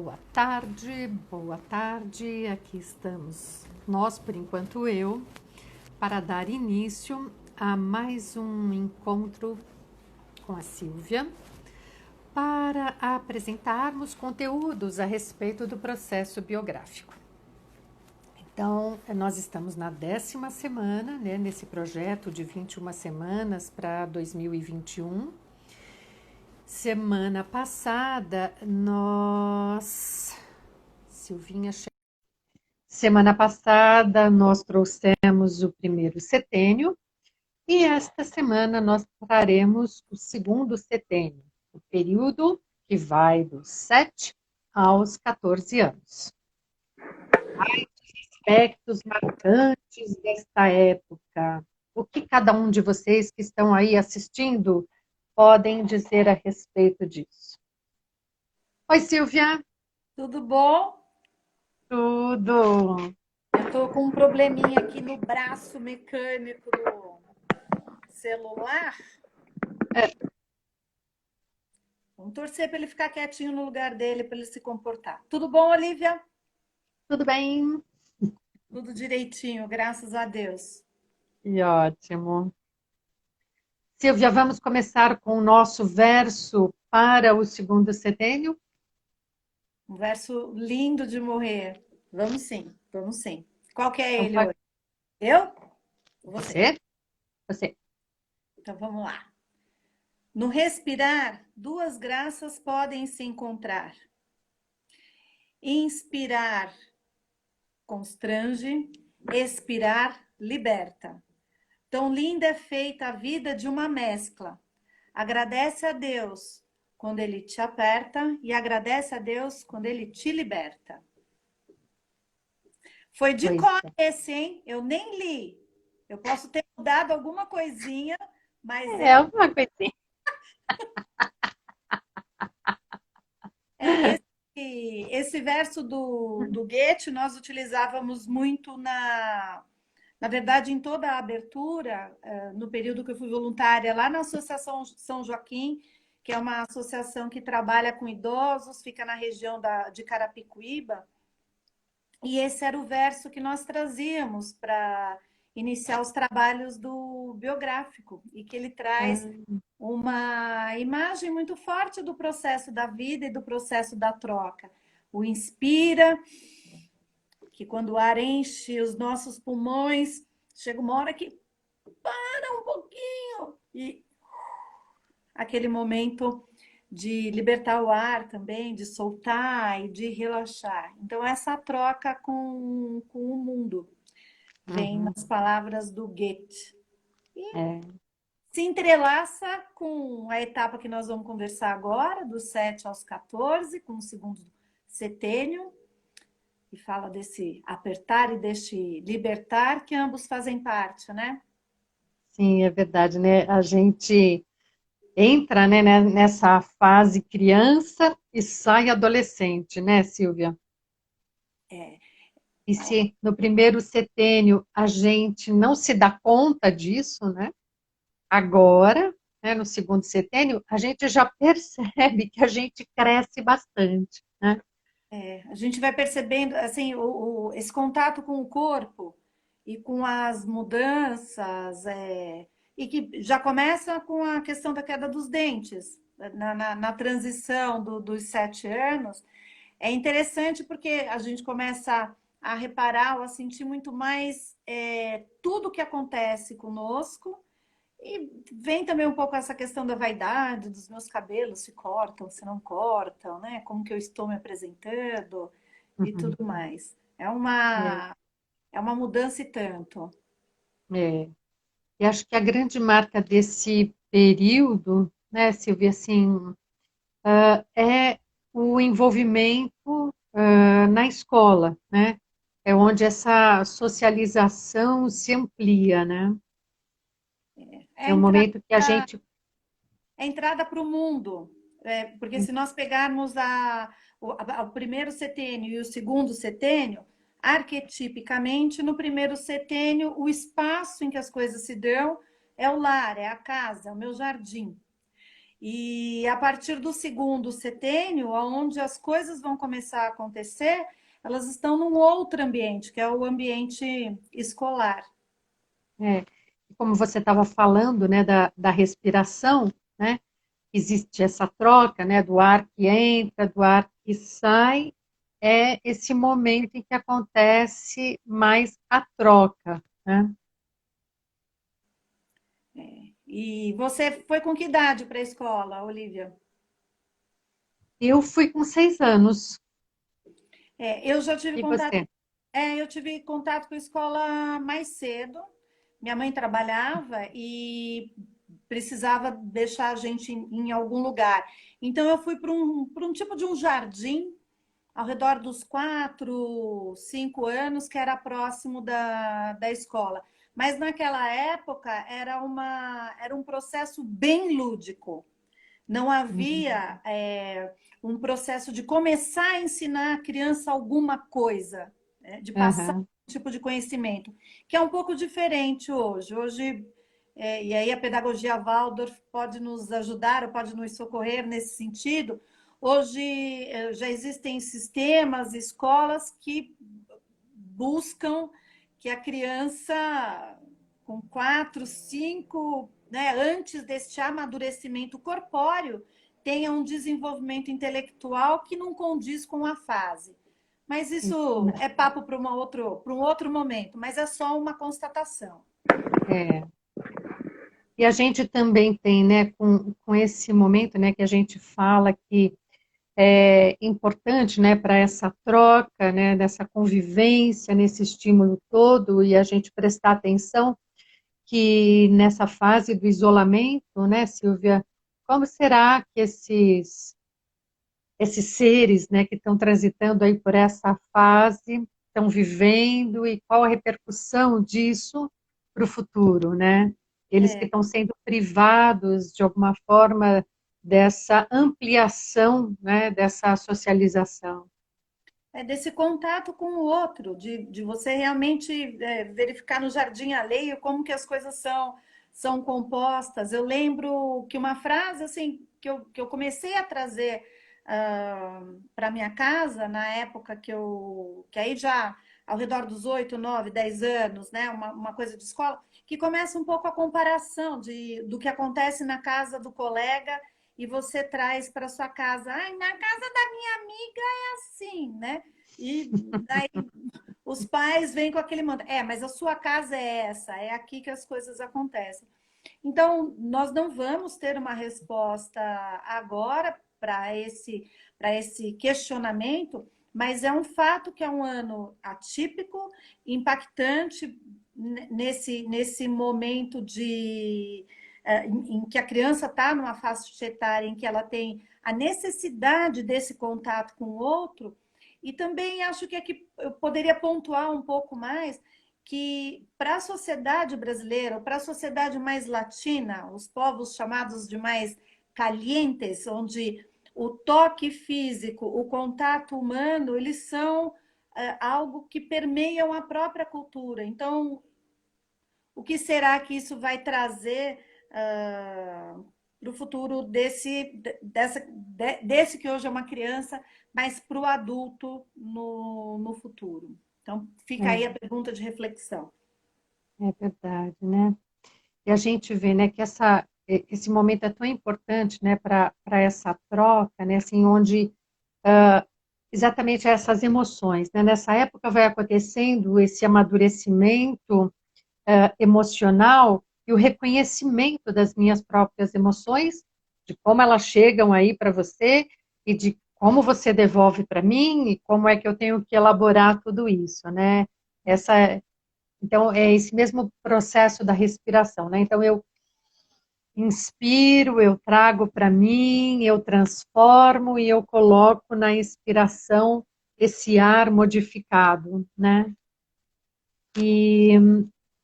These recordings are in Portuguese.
Boa tarde. Aqui estamos nós, por enquanto eu, para dar início a mais um encontro com a Silvia, para apresentarmos conteúdos a respeito do processo biográfico. Então, nós estamos na 10ª semana, né, nesse projeto de 21 semanas para 2021. Semana passada, Semana passada, nós trouxemos o primeiro setênio e esta semana nós traremos o segundo setênio, o período que vai dos 7 aos 14 anos. Aspectos marcantes desta época. O que cada um de vocês que estão aí assistindo podem dizer a respeito disso? Oi, Silvia. Tudo bom? Tudo. Eu tô com um probleminha aqui no braço mecânico do celular. Vamos torcer para ele ficar quietinho no lugar dele, para ele se comportar. Tudo bom, Olivia? Tudo bem? Tudo direitinho, graças a Deus. E ótimo. Silvia, vamos começar com o nosso verso para o segundo setênio? Um verso lindo de morrer. Vamos sim, vamos sim. Qual que é Então, ele hoje? Eu? Ou você? você? Você. Então vamos lá. No respirar, duas graças podem se encontrar. Inspirar constrange, expirar liberta. Tão linda é feita a vida de uma mescla. Agradece a Deus quando Ele te aperta e agradece a Deus quando Ele te liberta. Foi de Pois cor esse, hein? Eu nem li. Eu posso ter mudado alguma coisinha, mas é. É uma coisinha. esse verso do Goethe nós utilizávamos muito na verdade, em toda a abertura, no período que eu fui voluntária lá na Associação São Joaquim, que é uma associação que trabalha com idosos, fica na região de Carapicuíba, e esse era o verso que nós trazíamos para iniciar os trabalhos do biográfico, e que ele traz uma imagem muito forte do processo da vida e do processo da troca. O inspira, que quando o ar enche os nossos pulmões, chega uma hora que para um pouquinho e aquele momento de libertar o ar também, de soltar e de relaxar. Então, essa troca com o mundo vem Uhum. nas palavras do Goethe. E É. se entrelaça com a etapa que nós vamos conversar agora, dos 7 aos 14, com o segundo setênio, e fala desse apertar e desse libertar, que ambos fazem parte, né? Sim, é verdade, né? A gente entra, né, nessa fase criança e sai adolescente, né, Silvia? É, E se no primeiro setênio a gente não se dá conta disso, né? Agora, né, no segundo setênio, a gente já percebe que a gente cresce bastante, né? a gente vai percebendo assim esse contato com o corpo e com as mudanças, e que já começa com a questão da queda dos dentes, na transição dos 7 anos. É interessante porque a gente começa a reparar ou a sentir muito mais tudo que acontece conosco. E vem também um pouco essa questão da vaidade, dos meus cabelos, se cortam, se não cortam, né? Como que eu estou me apresentando e tudo Uhum. mais. É, É uma mudança e tanto. é. E acho que a grande marca desse período, né, Silvia, assim, é o envolvimento na escola, né? É onde essa socialização se amplia, né? É É o momento que a gente... a entrada para o mundo. Porque se nós pegarmos o primeiro setênio e o segundo setênio, arquetipicamente, no primeiro setênio, o espaço em que as coisas se dão é o lar, é a casa, é o meu jardim. E a partir do segundo setênio, onde as coisas vão começar a acontecer, elas estão num outro ambiente, que é o ambiente escolar. É, como você estava falando, né, da respiração, né, existe essa troca, né, do ar que entra, do ar que sai, é esse momento em que acontece mais a troca, né? E você foi com que idade para a escola, Olivia? Eu fui com 6 anos, Eu já tive e contato, você? eu tive contato com a escola mais cedo. Minha mãe trabalhava e precisava deixar a gente em algum lugar. Então eu fui para um tipo de um jardim ao redor dos 4, 5 anos, que era próximo da escola. Mas naquela época era um processo bem lúdico. Não havia um processo de começar a ensinar a criança alguma coisa, né? De passar Aham. um tipo de conhecimento, que é um pouco diferente hoje. Hoje, e aí a pedagogia Waldorf pode nos ajudar ou pode nos socorrer nesse sentido. Hoje já existem sistemas, escolas que buscam que a criança com 4, 5, né, antes deste amadurecimento corpóreo, tenha um desenvolvimento intelectual que não condiz com a fase. Mas isso é papo para um outro momento, mas é só uma constatação. É. E a gente também tem, né, com esse momento, né, que a gente fala que é importante, né, para essa troca, né, dessa convivência, nesse estímulo todo, e a gente prestar atenção que nessa fase do isolamento, né, Silvia, como será que esses seres, né, que estão transitando aí por essa fase, estão vivendo e qual a repercussão disso para o futuro, né? Eles que É, estão sendo privados de alguma forma dessa ampliação, né, dessa socialização. é desse contato com o outro, de você realmente verificar no jardim alheio como que as coisas são compostas. Eu lembro que uma frase assim que eu comecei a trazer para minha casa na época que aí já ao redor dos 8, 9, 10 anos, né, uma coisa de escola, que começa um pouco a comparação do que acontece na casa do colega e você traz para sua casa. Ai, na casa da minha amiga assim, né? E daí os pais vêm com aquele manto. Mas a sua casa é essa, é aqui que as coisas acontecem. Então, nós não vamos ter uma resposta agora para esse questionamento, mas é um fato que é um ano atípico, impactante nesse momento em que a criança está numa faixa etária em que ela tem a necessidade desse contato com o outro. E também acho que aqui eu poderia pontuar um pouco mais que para a sociedade brasileira, ou para a sociedade mais latina, os povos chamados de mais calientes, onde o toque físico, o contato humano, eles são algo que permeiam a própria cultura. Então, o que será que isso vai trazer para o futuro desse que hoje é uma criança, mas para o adulto no futuro? Então, fica aí a É, pergunta de reflexão. é verdade, né? E a gente vê, né, que esse momento é tão importante, né, para essa troca, né, assim, onde exatamente essas emoções, né? Nessa época vai acontecendo esse amadurecimento emocional e o reconhecimento das minhas próprias emoções, de como elas chegam aí para você e de como você devolve para mim e como é que eu tenho que elaborar tudo isso, né? Então, é esse mesmo processo da respiração, né? Então, eu inspiro, eu trago para mim, eu transformo e eu coloco na inspiração esse ar modificado, né? E,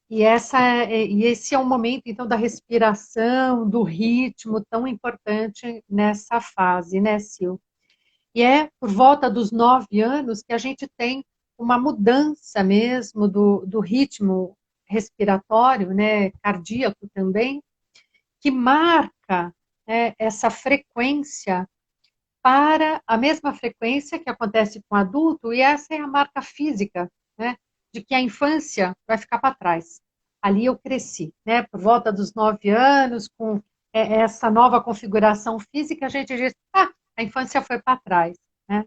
e esse é um momento, então, da respiração, do ritmo tão importante nessa fase, né, Sil? E é por volta dos 9 anos que a gente tem uma mudança mesmo do ritmo respiratório, né, cardíaco também, que marca essa frequência para a mesma frequência que acontece com o adulto, e essa é a marca física, né, de que a infância vai ficar para trás. Ali eu cresci, né, por volta dos 9 anos, com essa nova configuração física, a gente diz, a infância foi para trás, né?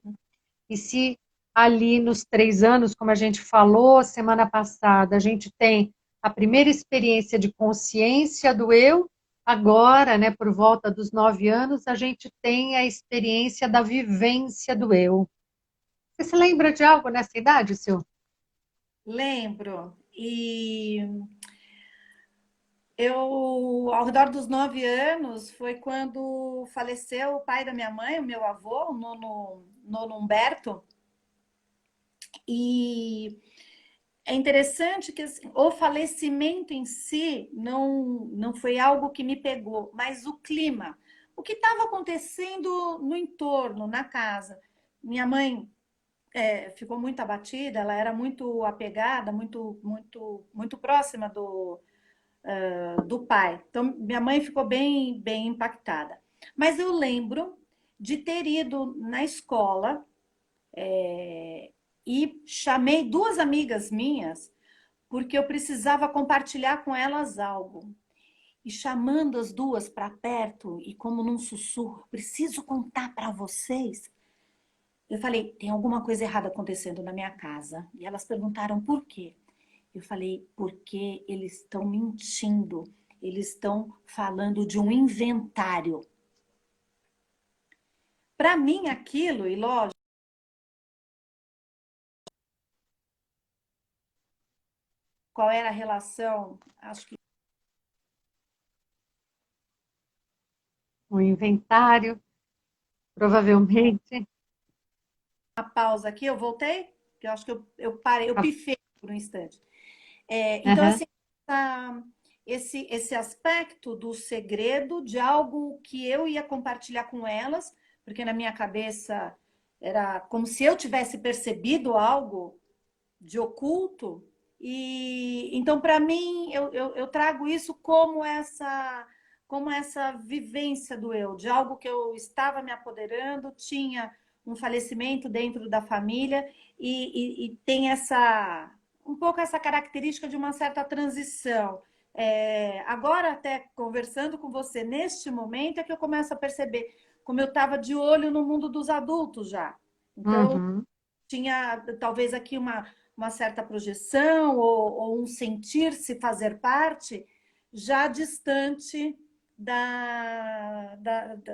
E se ali nos 3 anos, como a gente falou semana passada, a gente tem a primeira experiência de consciência do eu, agora, né, por volta dos 9 anos, a gente tem a experiência da vivência do eu. Você se lembra de algo nessa idade, Sil? Lembro. E eu, ao redor dos 9 anos, foi quando faleceu o pai da minha mãe, o meu avô, o nono Humberto. E é interessante que assim, o falecimento em si não foi algo que me pegou, mas o clima, o que estava acontecendo no entorno, na casa. Minha mãe ficou muito abatida, ela era muito apegada, muito próxima do pai. Então, minha mãe ficou bem impactada. Mas eu lembro de ter ido na escola e chamei duas amigas minhas porque eu precisava compartilhar com elas algo. E chamando as duas para perto e como num sussurro, preciso contar para vocês. Eu falei, tem alguma coisa errada acontecendo na minha casa. E elas perguntaram por quê. Eu falei, porque eles estão mentindo. Eles estão falando de um inventário. Para mim, aquilo, e lógico, qual era a relação? Acho que O inventário, provavelmente. uma pausa aqui, eu voltei, que eu acho que eu parei, eu pifei por um instante. Então, Uhum. assim, esse aspecto do segredo, de algo que eu ia compartilhar com elas, porque na minha cabeça era como se eu tivesse percebido algo de oculto. E então, para mim, eu trago isso como essa vivência do eu, de algo que eu estava me apoderando, tinha um falecimento dentro da família e tem um pouco essa característica de uma certa transição. Agora, até conversando com você neste momento, é que eu começo a perceber como eu estava de olho no mundo dos adultos já. Então, Uhum. tinha talvez aqui uma certa projeção ou um sentir-se fazer parte já distante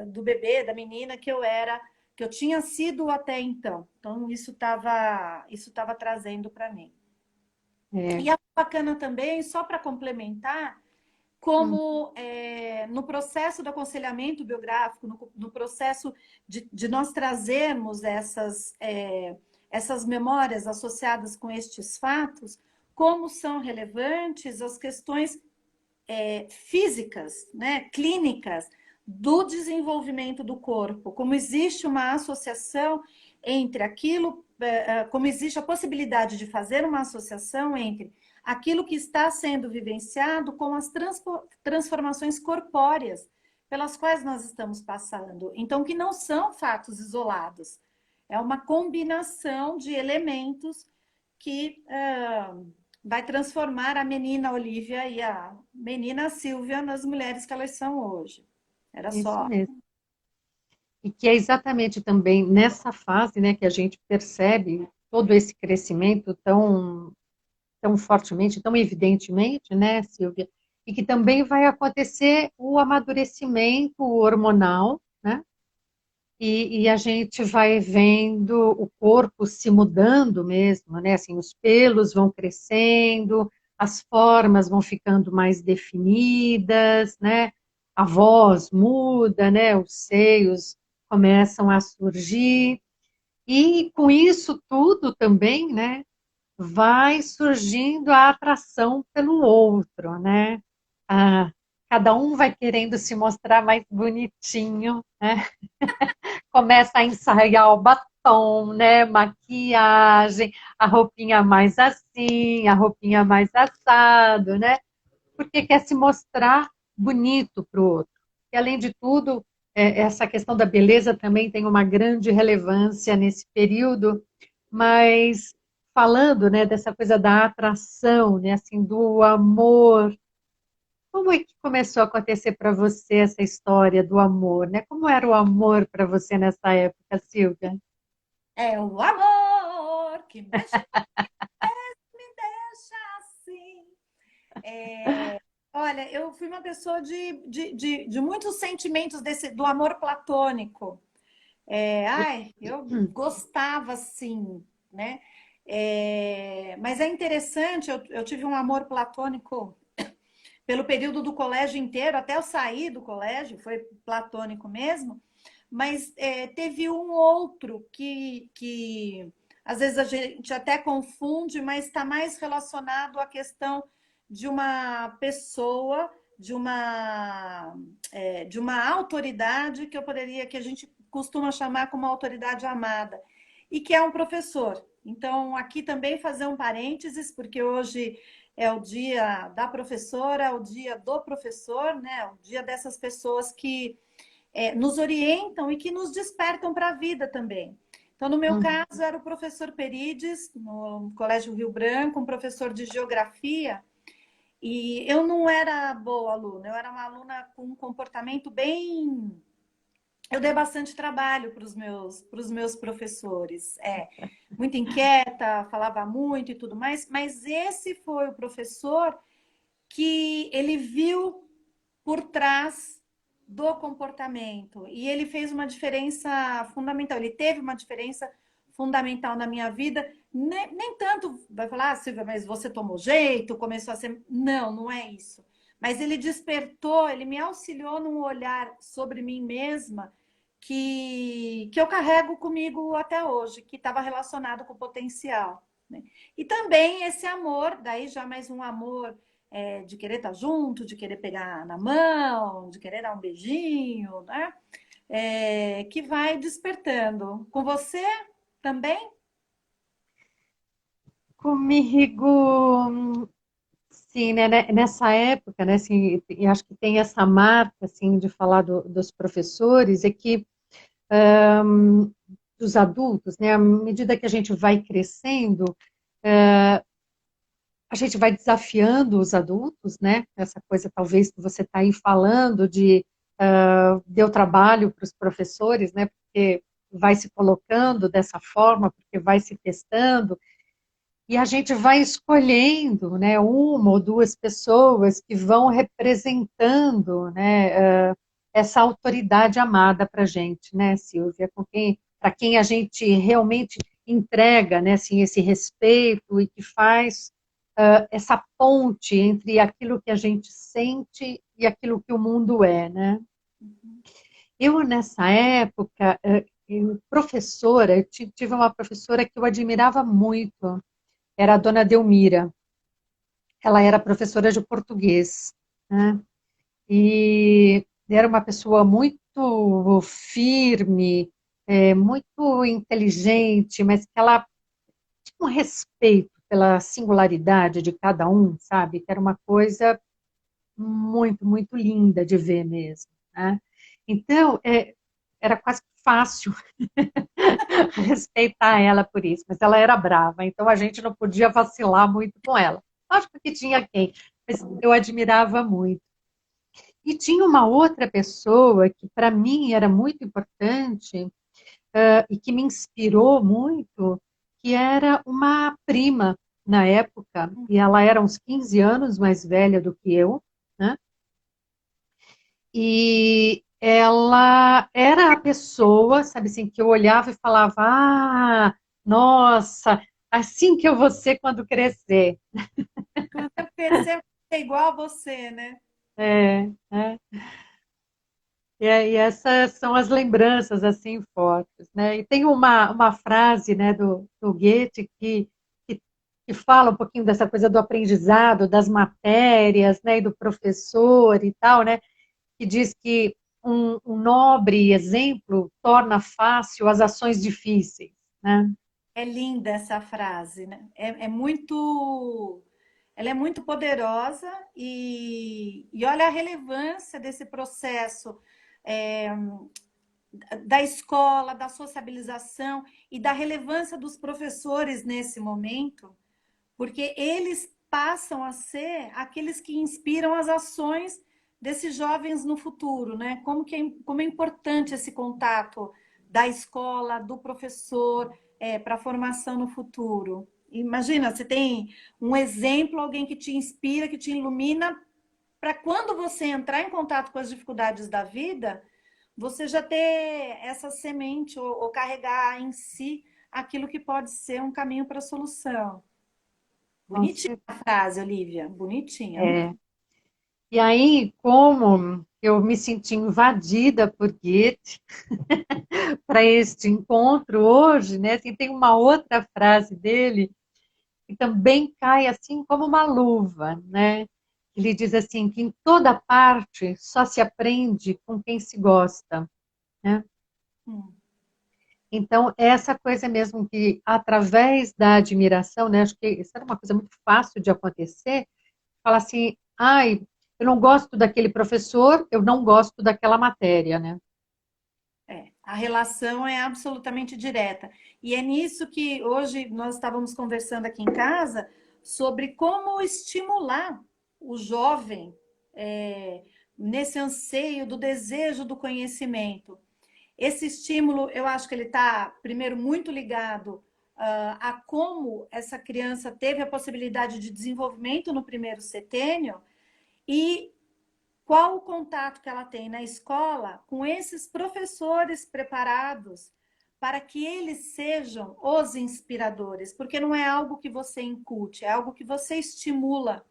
do bebê, da menina que eu era, que eu tinha sido até então. Então, isso tava trazendo para mim. É. E é bacana também, só para complementar, Hum. como no processo do aconselhamento biográfico, no processo de nós trazermos essas memórias associadas com estes fatos, como são relevantes as questões físicas, né, clínicas, do desenvolvimento do corpo, como existe uma associação entre aquilo, como existe a possibilidade de fazer uma associação entre aquilo que está sendo vivenciado com as transformações corpóreas pelas quais nós estamos passando. Então, que não são fatos isolados, é uma combinação de elementos que vai transformar a menina Olivia e a menina Silvia nas mulheres que elas são hoje. Era Isso só. mesmo. E que é exatamente também nessa fase, né, que a gente percebe todo esse crescimento tão fortemente, tão evidentemente, né, Silvia? E que também vai acontecer o amadurecimento hormonal, né? E a gente vai vendo o corpo se mudando mesmo, né? Assim, os pelos vão crescendo, as formas vão ficando mais definidas, né? A voz muda, né? Os seios começam a surgir. E com isso tudo também, né? Vai surgindo a atração pelo outro, né? Ah, cada um vai querendo se mostrar mais bonitinho, né? Começa a ensaiar o batom, né? Maquiagem, a roupinha mais assim, a roupinha mais assado, né? Porque quer se mostrar bonito para o outro. porque, além de tudo, essa questão da beleza também tem uma grande relevância nesse período, mas falando, né, dessa coisa da atração, né, assim, do amor, como é que começou a acontecer para você essa história do amor, né? Como era o amor para você nessa época, Silvia? É o amor que mexe, me deixa assim. Olha, eu fui uma pessoa de muitos sentimentos do amor platônico. Eu gostava, assim, né? Mas é interessante, eu tive um amor platônico pelo período do colégio inteiro, até eu sair do colégio, foi platônico mesmo, mas teve um outro que às vezes a gente até confunde, mas está mais relacionado à questão de uma pessoa, de uma autoridade que a gente costuma chamar como autoridade amada, e que é um professor. Então, aqui também fazer um parênteses, porque hoje é o dia da professora, o dia do professor, né? O dia dessas pessoas que nos orientam e que nos despertam para a vida também. Então, no meu Uhum. caso, era o professor Perides, no Colégio Rio Branco, um professor de geografia, e eu não era boa aluna, eu era uma aluna com um comportamento bem. Eu dei bastante trabalho para os meus professores. Muito inquieta, falava muito e tudo mais, mas esse foi o professor que ele viu por trás do comportamento e ele fez uma diferença fundamental. Ele teve uma diferença fundamental na minha vida. Nem tanto vai falar, ah, Silvia, mas você tomou jeito, começou a ser. Não, não é isso. Mas ele despertou, ele me auxiliou num olhar sobre mim mesma que eu carrego comigo até hoje, que estava relacionado com o potencial. Né? E também esse amor, daí já mais um amor de querer estar junto, de querer pegar na mão, de querer dar um beijinho, né? Que vai despertando. Com você também? Comigo, sim, né, nessa época, né, assim, e acho que tem essa marca, assim, de falar dos professores, é que dos adultos, né, à medida que a gente vai crescendo, a gente vai desafiando os adultos, né, essa coisa talvez que você está aí falando de deu trabalho para os professores, né, porque vai se colocando dessa forma, porque vai se testando, e a gente vai escolhendo, né, uma ou duas pessoas que vão representando, né, essa autoridade amada para a gente, né, Silvia, para quem a gente realmente entrega, né, assim, esse respeito e que faz essa ponte entre aquilo que a gente sente e aquilo que o mundo é, né? Eu, nessa época, professora, eu tive uma professora que eu admirava muito, era a dona Delmira. Ela era professora de português, né? E era uma pessoa muito firme, muito inteligente, mas que ela tinha um respeito pela singularidade de cada um, sabe? Que era uma coisa muito, muito linda de ver mesmo, né? Então, era quase fácil respeitar ela por isso, mas ela era brava, então a gente não podia vacilar muito com ela. Lógico que tinha quem, mas eu admirava muito. E tinha uma outra pessoa que para mim era muito importante e que me inspirou muito, que era uma prima na época, e ela era uns 15 anos mais velha do que eu, né? E ela era a pessoa, sabe assim, que eu olhava e falava, ah, nossa, assim que eu vou ser quando crescer. Quando eu crescer, é igual a você, né? É. E essas são as lembranças assim fortes, né? E tem uma frase, né, do Goethe que, que fala um pouquinho dessa coisa do aprendizado, das matérias, né, e do professor e tal, né? Que diz que um nobre exemplo torna fácil as ações difíceis, né? É linda essa frase, né? Muito. Ela é muito poderosa e olha a relevância desse processo da escola, da sociabilização e da relevância dos professores nesse momento, porque eles passam a ser aqueles que inspiram as ações desses jovens no futuro, né? Como é importante esse contato da escola, do professor, para a formação no futuro. Imagina, você tem um exemplo, alguém que te inspira, que te ilumina, para quando você entrar em contato com as dificuldades da vida, você já ter essa semente ou carregar em si aquilo que pode ser um caminho para a solução. Com Bonitinha certeza. a frase, Olivia. Bonitinha. Muito. É. E aí, como eu me senti invadida por Goethe para este encontro hoje, né? Assim, tem uma outra frase dele que também cai assim como uma luva, né? Ele diz assim que em toda parte só se aprende com quem se gosta, né? Hum. Então, essa coisa mesmo que, através da admiração, né? Acho que isso era uma coisa muito fácil de acontecer, fala assim, ai, eu não gosto daquele professor, eu não gosto daquela matéria, né? A relação é absolutamente direta. E é nisso que hoje nós estávamos conversando aqui em casa sobre como estimular o jovem nesse anseio do desejo do conhecimento. Esse estímulo, eu acho que ele está, primeiro, muito ligado a como essa criança teve a possibilidade de desenvolvimento no primeiro setênio e qual o contato que ela tem na escola com esses professores preparados para que eles sejam os inspiradores, porque não é algo que você incute, é algo que você estimula,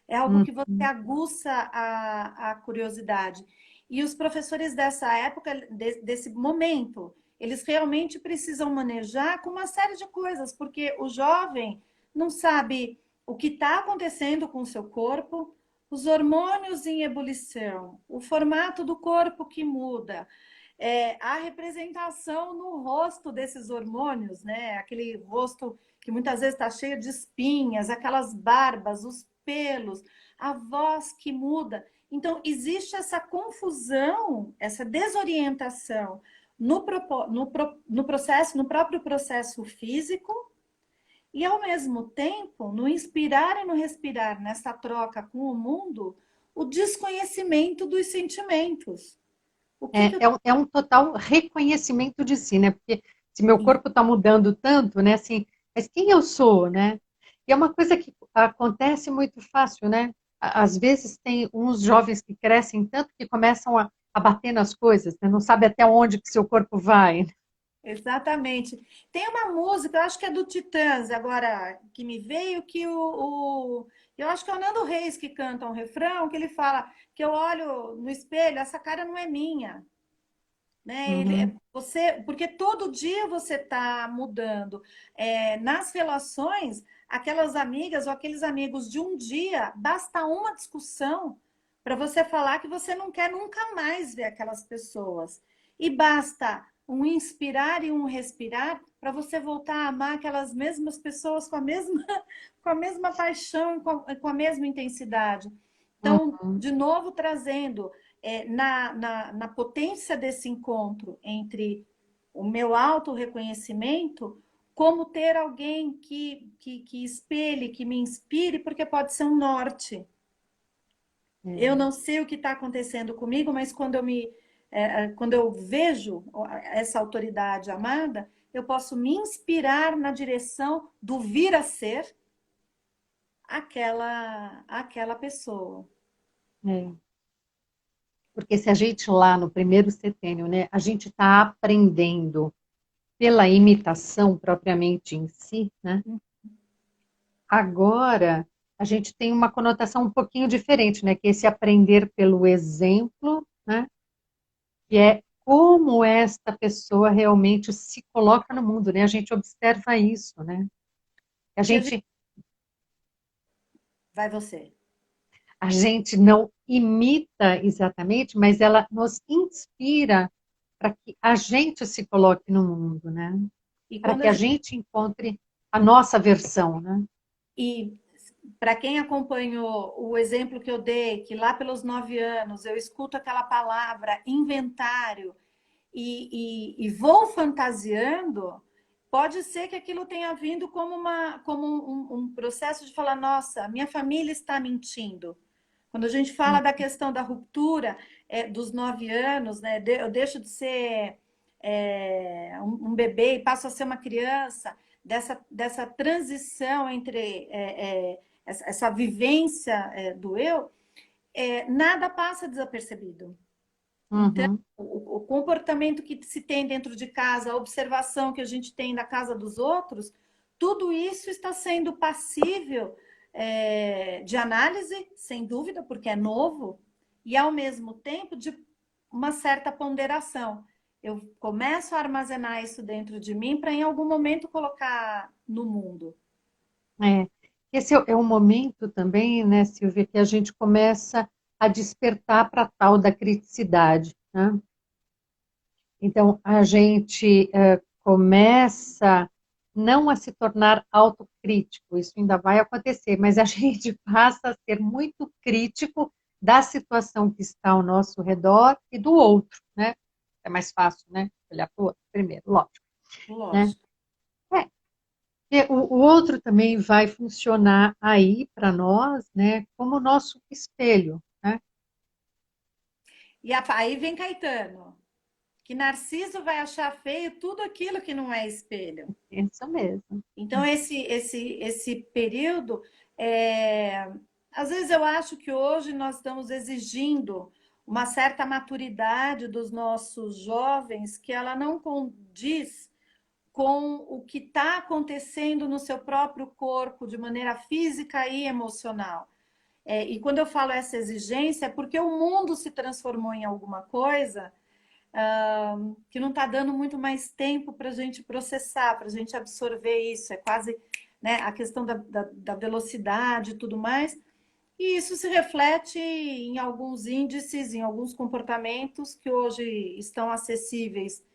é algo que você Uhum. aguça a curiosidade. E os professores dessa época, desse momento, eles realmente precisam manejar com uma série de coisas, porque o jovem não sabe o que está acontecendo com o seu corpo, os hormônios em ebulição, o formato do corpo que muda, a representação no rosto desses hormônios, né? Aquele rosto que muitas vezes está cheio de espinhas, aquelas barbas, os pelos, a voz que muda. Então, existe essa confusão, essa desorientação no processo, no próprio processo físico, e ao mesmo tempo, no inspirar e no respirar, nessa troca com o mundo, o desconhecimento dos sentimentos. O que que eu... É um total reconhecimento de si, né? Porque se meu corpo está mudando tanto, né? Assim, mas quem eu sou, né? E é uma coisa que acontece muito fácil, né? Às vezes tem uns jovens que crescem tanto que começam a bater nas coisas, né? Não sabe até onde que seu corpo vai. Exatamente. Tem uma música, eu acho que é do Titãs, agora que me veio, que eu acho que é o Nando Reis que canta um refrão, que ele fala que eu olho no espelho, essa cara não é minha, né? Uhum, Porque todo dia você está mudando. Nas relações, aquelas amigas ou aqueles amigos de um dia, basta uma discussão para você falar que você não quer nunca mais ver aquelas pessoas. E basta um inspirar e um respirar para você voltar a amar aquelas mesmas pessoas com a mesma paixão, com a mesma intensidade. Então, uhum. de novo, trazendo na potência desse encontro entre o meu auto-reconhecimento, como ter alguém que espelhe, que me inspire, porque pode ser um norte. Eu É. não sei o que está acontecendo comigo, mas quando eu vejo essa autoridade amada, eu posso me inspirar na direção do vir a ser aquela pessoa. É. Porque se a gente lá no primeiro setênio, né, a gente está aprendendo pela imitação propriamente em si, né? Agora a gente tem uma conotação um pouquinho diferente, né? Que é esse aprender pelo exemplo, né? Que é como esta pessoa realmente se coloca no mundo, né? A gente observa isso, né? A Que a gente gente, vai você. a gente não imita exatamente, mas ela nos inspira para que a gente se coloque no mundo, né? E Para quando que a a gente gente encontre a nossa versão, né? e Para quem acompanhou o exemplo que eu dei, que lá pelos 9 anos eu escuto aquela palavra inventário e vou fantasiando, pode ser que aquilo tenha vindo como um processo de falar, nossa, minha família está mentindo. Quando a gente fala da questão da ruptura dos 9 anos, né, eu deixo de ser um bebê e passo a ser uma criança, dessa transição entre essa vivência do eu, nada passa desapercebido. Então, Uhum. o comportamento que se tem dentro de casa, a observação que a gente tem da casa dos outros, tudo isso está sendo passível de análise, sem dúvida, porque é novo, e ao mesmo tempo de uma certa ponderação. Eu começo a armazenar isso dentro de mim para em algum momento colocar no mundo. É. Esse é um momento também, né, Silvia, que a gente começa a despertar para a tal da criticidade, né? Então, a gente começa não a se tornar autocrítico, isso ainda vai acontecer, mas a gente passa a ser muito crítico da situação que está ao nosso redor e do outro, né? É mais fácil, né? Olhar para o outro primeiro, lógico, né? Lógico. É, e o outro também vai funcionar aí para nós, né, como nosso espelho, né? E aí vem Caetano, que Narciso vai achar feio tudo aquilo que não é espelho. Isso mesmo. Então, esse período, às vezes eu acho que hoje nós estamos exigindo uma certa maturidade dos nossos jovens que ela não condiz com o que está acontecendo no seu próprio corpo, de maneira física e emocional. E quando eu falo essa exigência, é porque o mundo se transformou em alguma coisa que não está dando muito mais tempo para a gente processar, para a gente absorver isso. É quase, né, a questão da velocidade e tudo mais. E isso se reflete em alguns índices, em alguns comportamentos que hoje estão acessíveis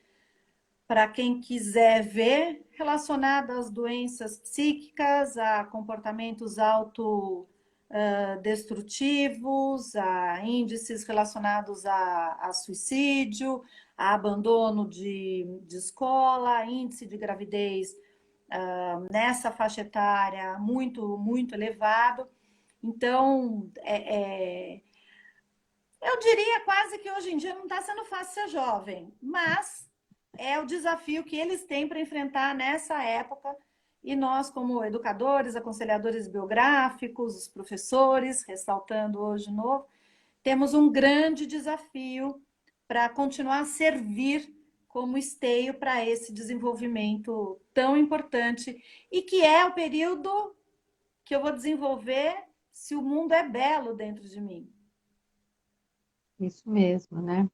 para quem quiser ver, relacionadas às doenças psíquicas, a comportamentos autodestrutivos, a índices relacionados a suicídio, a abandono de escola, índice de gravidez nessa faixa etária muito, muito elevado. Então, eu diria quase que hoje em dia não está sendo fácil ser jovem, mas é o desafio que eles têm para enfrentar nessa época. E nós, como educadores, aconselhadores biográficos, os professores, ressaltando hoje de novo, temos um grande desafio para continuar a servir como esteio para esse desenvolvimento tão importante e que é o período que eu vou desenvolver se o mundo é belo dentro de mim. Isso mesmo, né?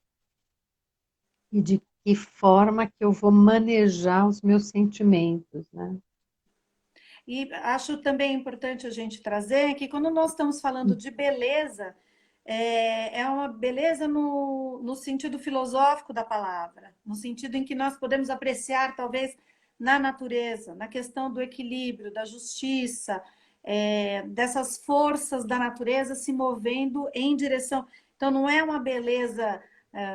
E de que forma que eu vou manejar os meus sentimentos, né? E acho também importante a gente trazer que quando nós estamos falando de beleza, é uma beleza no sentido filosófico da palavra, no sentido em que nós podemos apreciar, talvez, na natureza, na questão do equilíbrio, da justiça, dessas forças da natureza se movendo em direção. Então, não é uma beleza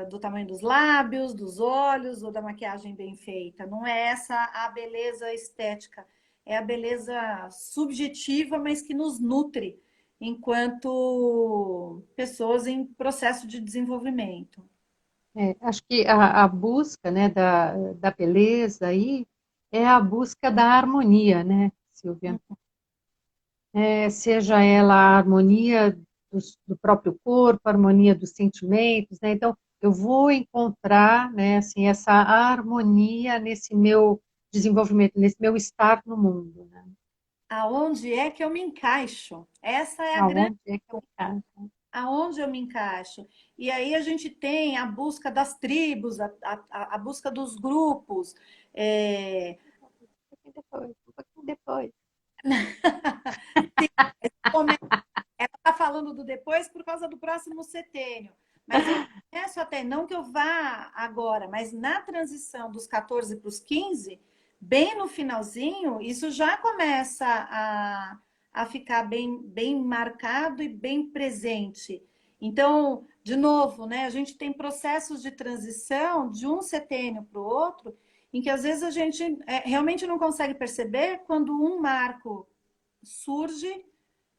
do tamanho dos lábios, dos olhos ou da maquiagem bem feita, não é essa a beleza estética, é a beleza subjetiva, mas que nos nutre enquanto pessoas em processo de desenvolvimento. Acho que a busca, né, da beleza aí é a busca da harmonia, né, Silvia? Seja ela a harmonia do próprio corpo, a harmonia dos sentimentos, né? Então, eu vou encontrar, né, assim, essa harmonia nesse meu desenvolvimento, nesse meu estar no mundo, né? Aonde é que eu me encaixo? Essa é a grande. Aonde é que eu quero? Aonde eu me encaixo? E aí a gente tem a busca das tribos, a busca dos grupos. É... Um pouquinho depois. Sim, ela está falando do depois por causa do próximo setênio. Mas eu começo até, não que eu vá agora, mas na transição dos 14 para os 15, bem no finalzinho, isso já começa a ficar bem marcado e bem presente. Então, de novo, né, a gente tem processos de transição de um setênio para o outro, em que às vezes a gente realmente não consegue perceber quando um marco surge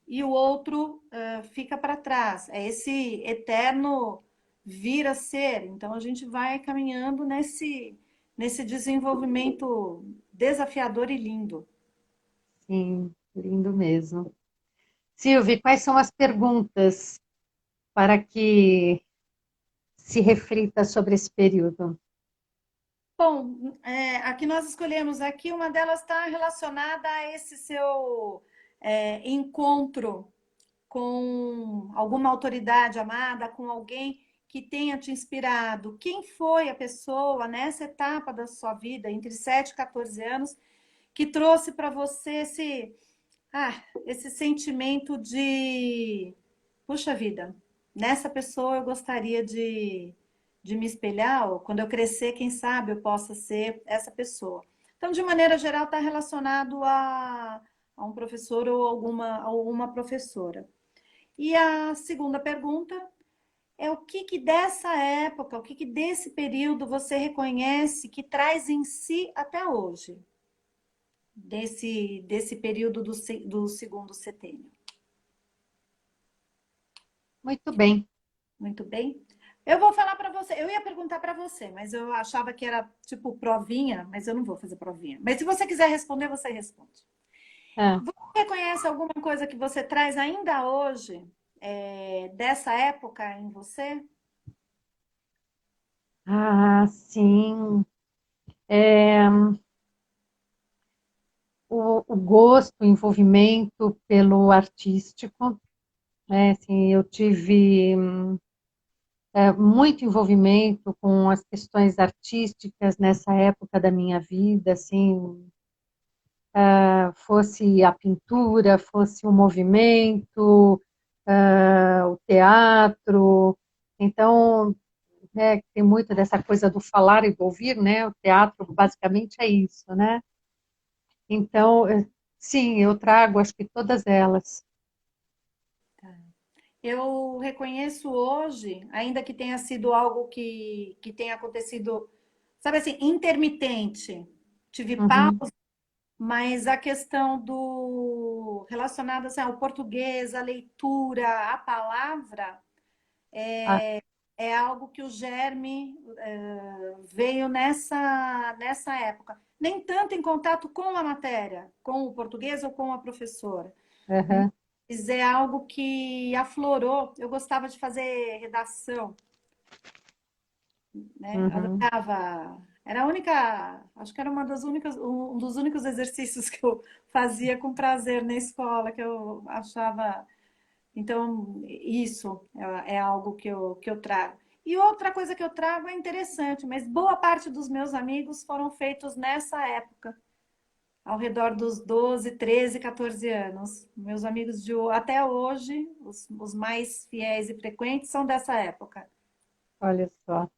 e o outro fica para trás. É esse eterno vir a ser. Então, a gente vai caminhando nesse desenvolvimento desafiador e lindo. Sim, lindo mesmo. Silvia, quais são as perguntas para que se reflita sobre esse período? Bom, aqui nós escolhemos aqui, uma delas está relacionada a esse seu encontro com alguma autoridade amada, com alguém que tenha te inspirado. Quem foi a pessoa nessa etapa da sua vida, entre 7 e 14 anos, que trouxe para você esse sentimento de, puxa vida, nessa pessoa eu gostaria de me espelhar, ou quando eu crescer, quem sabe eu possa ser essa pessoa. Então, de maneira geral, está relacionado a um professor ou alguma professora. E a segunda pergunta é o que dessa época, o que desse período você reconhece que traz em si até hoje, desse período do segundo setênio. Muito bem. Muito bem. Eu vou falar para você, eu ia perguntar para você, mas eu achava que era tipo provinha, mas eu não vou fazer provinha. Mas se você quiser responder, você responde. Ah, Você conhece alguma coisa que você traz ainda hoje, dessa época em você? sim. O gosto, o envolvimento pelo artístico, né? Assim, eu tive muito envolvimento com as questões artísticas nessa época da minha vida, assim, fosse a pintura, fosse o movimento, o teatro. Então, né, tem muito dessa coisa do falar e do ouvir, né? O teatro basicamente é isso, né? Então, sim, eu trago, acho que todas elas. Eu reconheço hoje, ainda que tenha sido algo que tenha acontecido, sabe assim, intermitente. Tive Uhum. pausa, mas a questão do relacionada assim, ao português, à leitura, à palavra, Ah, é algo que o germe veio nessa época. Nem tanto em contato com a matéria, com o português ou com a professora. uhum, Mas é algo que aflorou. Eu gostava de fazer redação, né? uhum. Adorava. Era a única, acho que era um dos únicos exercícios que eu fazia com prazer na escola, que eu achava. Então, isso é algo que eu trago. E outra coisa que eu trago é interessante, mas boa parte dos meus amigos foram feitos nessa época, ao redor dos 12, 13, 14 anos. Meus amigos até hoje, os mais fiéis e frequentes, são dessa época. Olha só.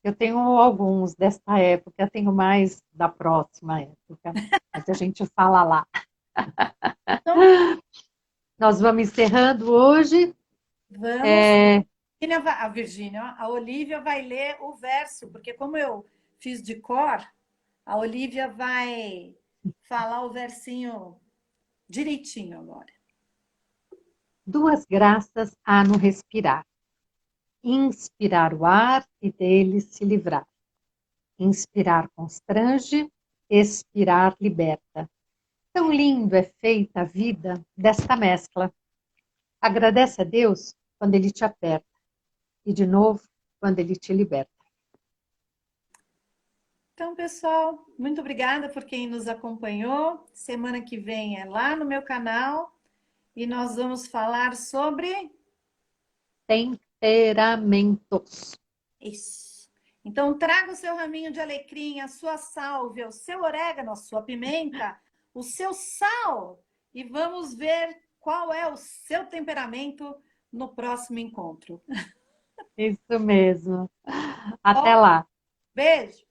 Eu tenho alguns desta época, eu tenho mais da próxima época, mas a gente fala lá. Então, Nós vamos encerrando hoje. vamos. É, A Virgínia, a Olivia vai ler o verso, porque como eu fiz de cor, a Olivia vai falar o versinho direitinho agora. duas graças há no respirar: inspirar o ar e dele se livrar. Inspirar constrange, expirar liberta. Tão lindo é feita a vida desta mescla. Agradece a Deus quando ele te aperta e de novo quando ele te liberta. Então, pessoal, muito obrigada por quem nos acompanhou. Semana que vem é lá no meu canal e nós vamos falar sobre Temperamentos. isso. Então, traga o seu raminho de alecrim, a sua sálvia, o seu orégano, a sua pimenta, o seu sal e vamos ver qual é o seu temperamento no próximo encontro. Isso mesmo. Até Ó, lá. beijo!